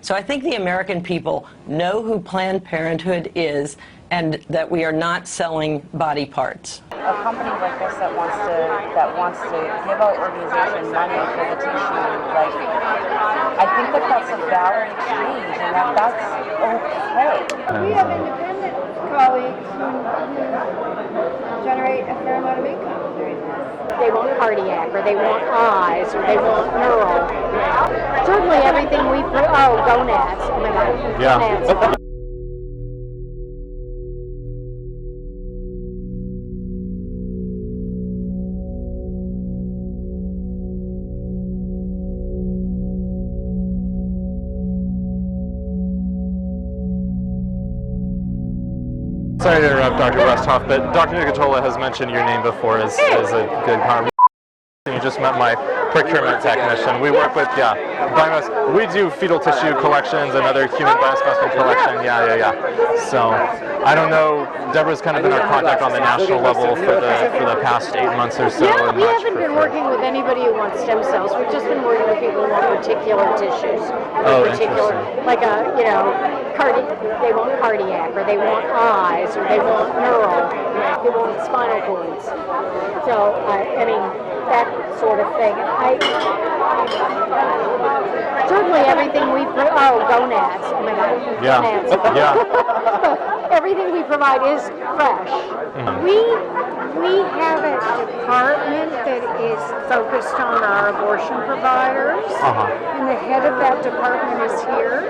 So I think the American people know who Planned Parenthood is and that we are not selling body parts. A company like this that wants to give our organization money for the tissue, like, I think that's a valid exchange and that's okay. We have independent colleagues who generate a fair amount of income doing this. They want cardiac, or they want eyes, or they want neural. Certainly everything gonads. Oh my God. Yeah. Gonads. Sorry to interrupt, Dr. Westhoff, but Dr. Nicotola has mentioned your name before as a good conversation. You just met my procurement technician. We work with, we do fetal tissue collections and other human biospecimen collection. Yeah. So, I don't know, Deborah's kind of been our contact on the national level for the past 8 months or so. Yeah, we haven't been working with anybody who wants stem cells. We've just been working with people who want particular tissues. Like they want cardiac, or they want eyes, or they want neural, they want spinal cords. So, that sort of thing. Certainly everything gonads. Oh my God. Yeah. Gonads. Yeah. Everything we provide is fresh. We have a department that is focused on our abortion providers, and the head of that department is here,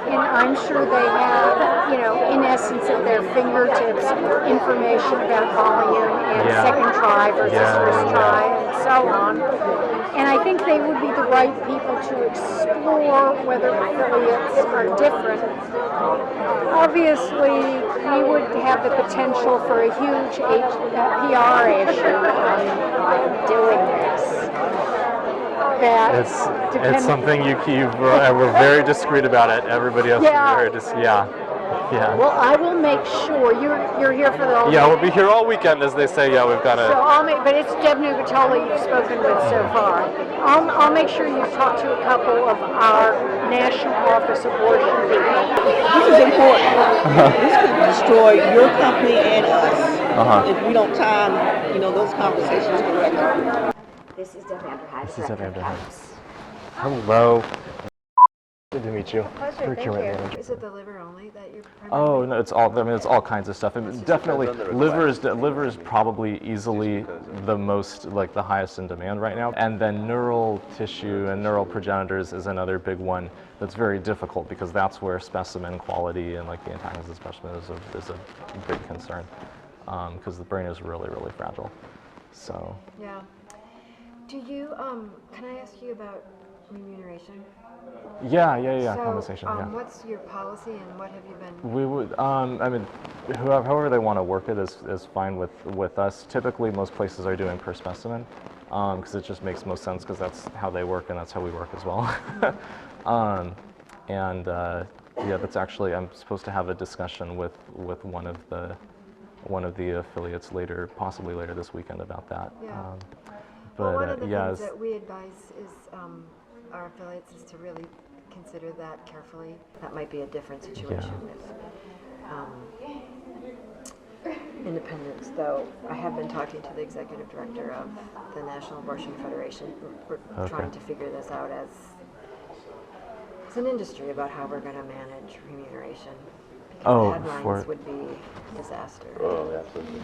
and I'm sure they have, in essence at their fingertips, information about volume and second try versus first try and so on. And I think they would be the right people to explore whether affiliates are different. Obviously, we would have the potential for a huge PR issue on doing this. It's something we're very discreet about it. Everybody else is very discreet. Yeah. Well, I will make sure you're here for the whole we'll be here all weekend, as they say. Yeah, we've got to. So but it's Deb Nugatoli you've spoken with so far. I'll make sure you talk to a couple of our national office abortion people. This is important. This could destroy your company and us if we don't time, those conversations correctly. This is Deborah VanDerhei. This is Deborah VanDerhei. Hello. Good to meet you. Pleasure, Procurement thank manager. Is it the liver only that you're Oh no, it's all kinds of stuff. Definitely, liver is probably easily the most, the highest in demand right now. And then neural tissue and neural progenitors is another big one that's very difficult, because that's where specimen quality and the antagonism of specimen is a big concern, because the brain is really, really fragile. So. Yeah. Do you, can I ask you about remuneration? Yeah, conversation, What's your policy and what have you been? We would, however they want to work it is fine with us. Typically, most places are doing per specimen, because it just makes most sense, because that's how they work and that's how we work as well. That's actually, I'm supposed to have a discussion with one of the affiliates possibly later this weekend about that. Yeah. But one of the things that we advise is our affiliates is to really consider that carefully. That might be a different situation with independents, though. I have been talking to the executive director of the National Abortion Federation. We're trying to figure this out as an industry about how we're going to manage remuneration. Because the headlines would be disaster. Oh, absolutely.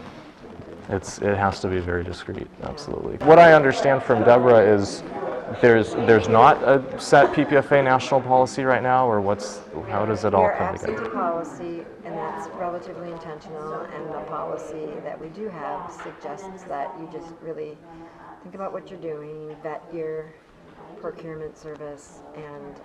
It has to be very discreet, absolutely. What I understand from Deborah is there's not a set PPFA national policy right now, or how does it all come together? We're absent a policy, and that's relatively intentional, and the policy that we do have suggests that you just really think about what you're doing, vet your procurement service, and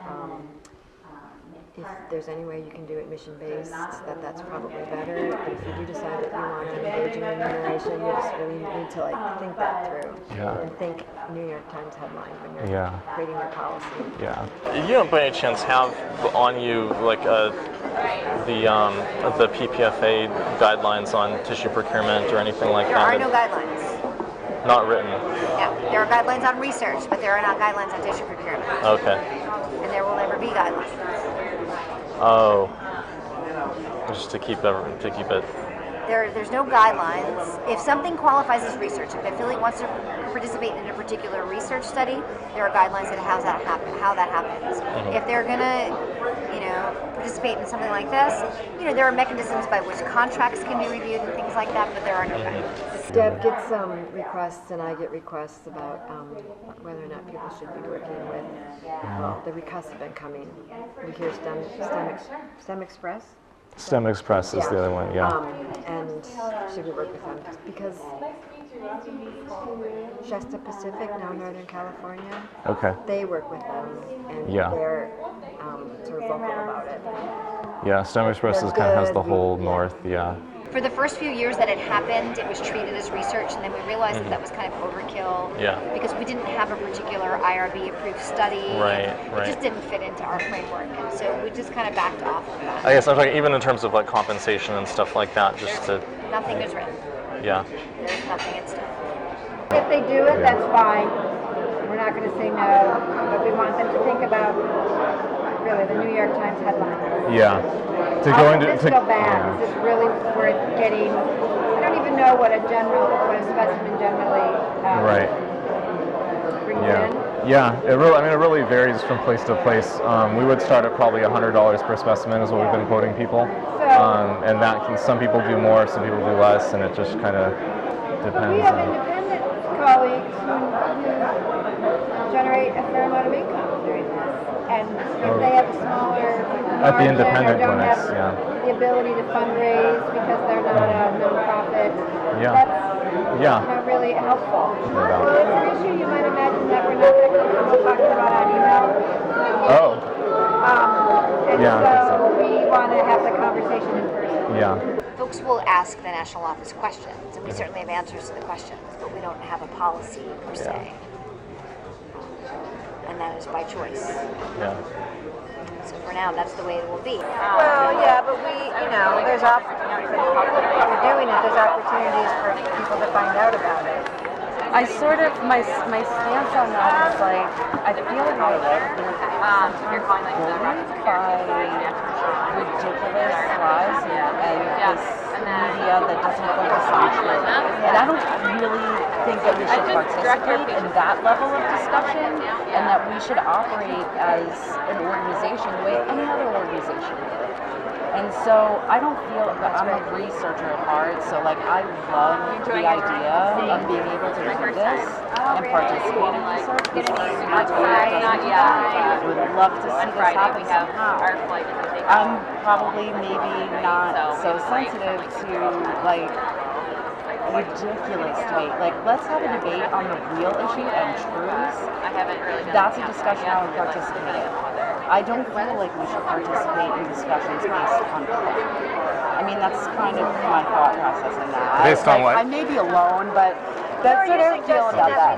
if there's any way you can do it mission-based, that's probably better. But if you do decide that you want to engage in remuneration, you just really need to think that through and think New York Times headline when you're creating your policy. Yeah. You don't by any chance have on you the PPFA guidelines on tissue procurement or anything like that? There are no guidelines. Not written. Yeah, there are guidelines on research, but there are not guidelines on tissue procurement. Okay. And there will never be guidelines. Oh. Just to keep it. There's no guidelines. If something qualifies as research, if the affiliate wants to participate in a particular research study, there are guidelines on how that happens. If they're gonna, participate in something like this, there are mechanisms by which contracts can be reviewed and things like that, but there are no guidelines. Deb gets requests, and I get requests about whether or not people should be working with. Well, the requests have been coming. We hear STEM Express. STEM Express is the other one, yeah. And should we work with them? Because Shasta Pacific, now Northern California, they work with them, and they're sort of vocal about it. Yeah, STEM Express kind of has the whole north, yeah. For the first few years that it happened, it was treated as research, and then we realized that was kind of overkill. Yeah. Because we didn't have a particular IRB-approved study. Right. It just didn't fit into our framework, and so we just kind of backed off of that. I guess I'm talking even in terms of like compensation and stuff like that, just to. Nothing is written. Yeah. There's nothing in stone. If they do it, that's fine. We're not going to say no, but we want them to think about really the New York Times headline. Yeah. This go bad? Is this really worth getting? I don't even know what a specimen generally brings in. Yeah. It really varies from place to place. We would start at probably $100 per specimen is what we've been quoting people, and that can some people do more, some people do less, and it just kind of depends. We have independent colleagues who generate a fair amount of income doing this. And if they have a smaller at the independent or don't clinics, have the ability to fundraise because they're not a nonprofit, that's really helpful. Well, it's an issue you might imagine that we're not that comfortable talking about on email. So we want to have the conversation in person. Yeah. Folks will ask the national office questions, and we certainly have answers to the questions, but we don't have a policy per se. And that is by choice. Yeah. So for now, that's the way it will be. Well, yeah, but there's what we're doing is there's opportunities for people to find out about it. I sort of, my stance on that is like, I feel like you're calling like by ridiculous lies and this media that doesn't focus on truth. And I don't really think that we should participate in that level of discussion, and that we should operate as an organization the way any other organization would. And so I don't feel, I'm a researcher at heart, so like I love the idea of being able to do this and participate in research, because my career doesn't do that. I would love to see this happen somehow. I'm probably maybe not so sensitive to like ridiculous debate. Like, let's have a debate on the real issue and truths. That's a discussion I would participate in. I don't feel like we should participate in discussions based on color. I mean, that's kind of my thought process in that. Based on what? I may be alone, but that's what I feel about that.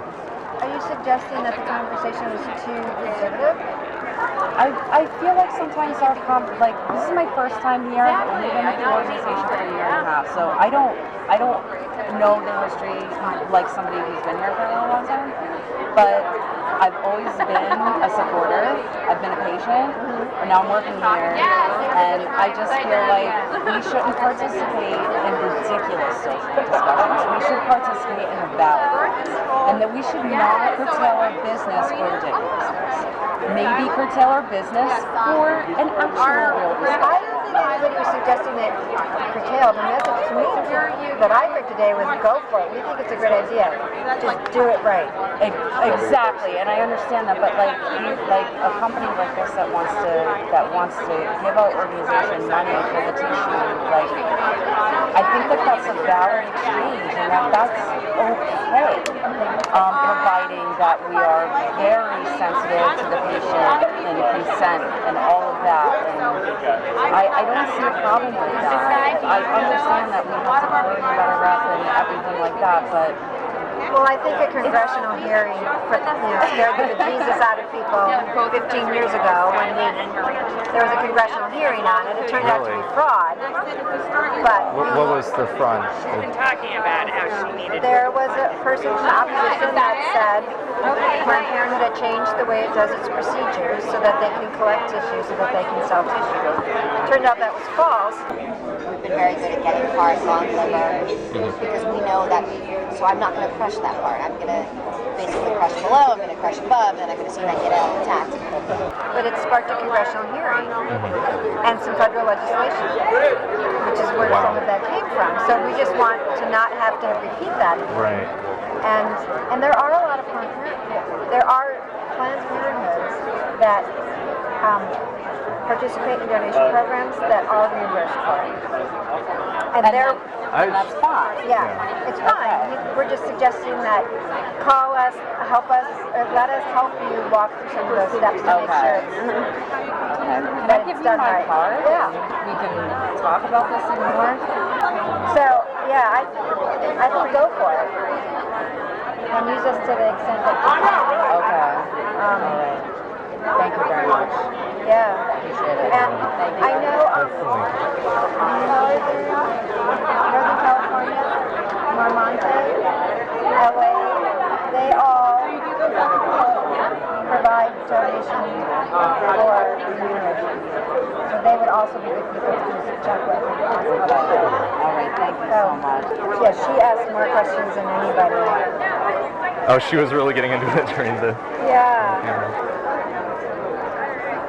Are you suggesting that the conversation was too conservative? I feel like sometimes this is my first time here. I've only been with the organization for a year and a half, so I don't know the history like somebody who's been here for a really long time. But I've always been a supporter. I've been a patient, and now I'm working here, and I just feel like we shouldn't participate in ridiculous social discussions. We should participate in the valid ones, and that we should not curtail our business for ridiculousness. Maybe curtail our business for an actual real discussion. I don't think anybody was suggesting that curtail. The message to me that I heard today was go for it. We think it's a great idea. Just do it right. Exactly, and I understand that, but like a company like this that wants to give out organization money for the tissue, like I think that's a valid exchange, and that's okay, providing that we are very sensitive to the patient and consent and all of that. And I don't see a problem with that. I understand that we have to worry about a rep and everything like that, but Well, I think a congressional hearing scared the bejesus out of people 15 years ago when there was a congressional hearing on it. It turned out to be fraud. But What was the front? there was a person from the opposition that said Planned Parenthood had changed the way it does its procedures so that they can collect tissue so that they can sell tissue. Turned out that was false. We've been very good at getting heart, lung, liver, because we know that. So I'm not going to crush that part. I'm going to basically crush below. I'm going to crush above, and I'm going to see if I can get it all intact. But it sparked a congressional hearing and some federal legislation, which is where some of that came from. So we just want to not have to repeat that. Right. And there are a lot of Planned Parenthood. There are Planned Parenthoods that participate in donation programs that are reimbursed for. And that's fine. Yeah, it's fine. We're just suggesting that call us, help us, or let us help you walk through some of those steps to make sure that it's done right. Yeah. We can talk about this some more. So, yeah, I think go for it. And use us to the extent that you can. Okay. All right. Thank you very much. Yeah. Appreciate it. And Thank you. I know Northern California, Marmonte, LA, they all provide donation for remuneration. So they would also be good people to just check with. All right. Thank you so much. Yeah, she asked more questions than anybody. Oh, she was really getting into it during the. Yeah.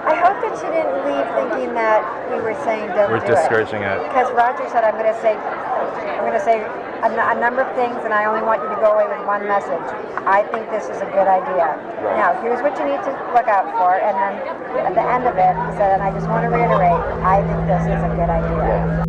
I hope that she didn't leave thinking that we were saying don't We're do discouraging it. Because Roger said I'm going to say a number of things, and I only want you to go away with one message. I think this is a good idea. Now, here's what you need to look out for, and then at the end of it, he said, and I just want to reiterate, I think this is a good idea.